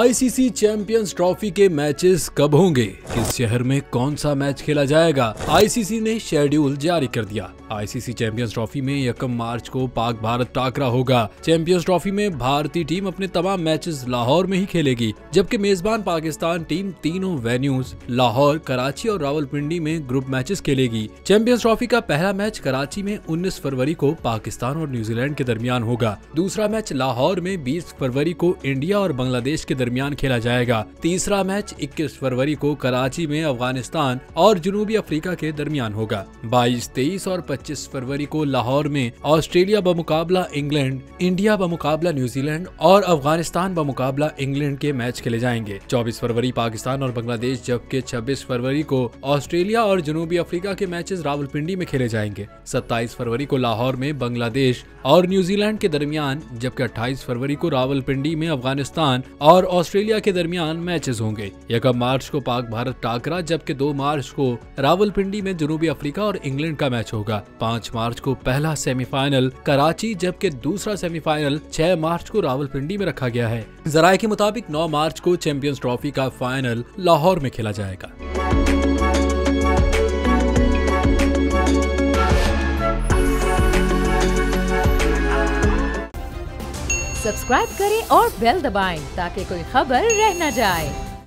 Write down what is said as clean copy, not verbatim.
ICC champions trophy के matches कब होंगे? किस शहर में कौन सा मैच खेला जाएगा? आईसीसी ने शेड्यूल जारी कर दिया। आईसीसी चैंपियंस ट्रॉफी में 1 मार्च को पाक भारत टाकरा होगा। चैंपियंस ट्रॉफी में भारतीय टीम अपने तमाम मैचेस लाहौर में ही खेलेगी, जबकि मेजबान पाकिस्तान टीम तीनों वेन्यूज लाहौर, कराची और रावलपिंडी में ग्रुप मैचेस खेलेगी। चैंपियंस ट्रॉफी का पहला मैच कराची में 19 फरवरी को पाकिस्तान और न्यूजीलैंड के दरमियान होगा। दूसरा मैच लाहौर में 20 फरवरी को इंडिया और बांग्लादेश के दरमियान खेला जाएगा। तीसरा मैच 21 फरवरी को कराची में अफगानिस्तान और जनूबी अफ्रीका के दरमियान होगा। 22, 23 और 25 फरवरी को लाहौर में ऑस्ट्रेलिया बमुकाबला इंग्लैंड, इंडिया बमुकाबला न्यूजीलैंड और अफगानिस्तान बमुकाबला इंग्लैंड के मैच खेले जाएंगे। 24 फरवरी पाकिस्तान और बांग्लादेश, जबकि 26 फरवरी को ऑस्ट्रेलिया और जनूबी अफ्रीका के मैचेस रावलपिंडी में खेले जाएंगे। 27 फरवरी को लाहौर में बांग्लादेश और न्यूजीलैंड के दरमियान, जबकि 28 फरवरी को रावलपिंडी में अफगानिस्तान और ऑस्ट्रेलिया के दरमियान मैचेस होंगे। 1 मार्च को पाक भारत टाकरा, जबकि 2 मार्च को रावलपिंडी में जनूबी अफ्रीका और इंग्लैंड का मैच होगा। 5 मार्च को पहला सेमीफाइनल कराची, जबकि दूसरा सेमीफाइनल 6 मार्च को रावलपिंडी में रखा गया है। जराये के मुताबिक 9 मार्च को चैंपियंस ट्रॉफी का फाइनल लाहौर में खेला जाएगा। सब्सक्राइब करें और बेल दबाएं ताकि कोई खबर रह न जाए।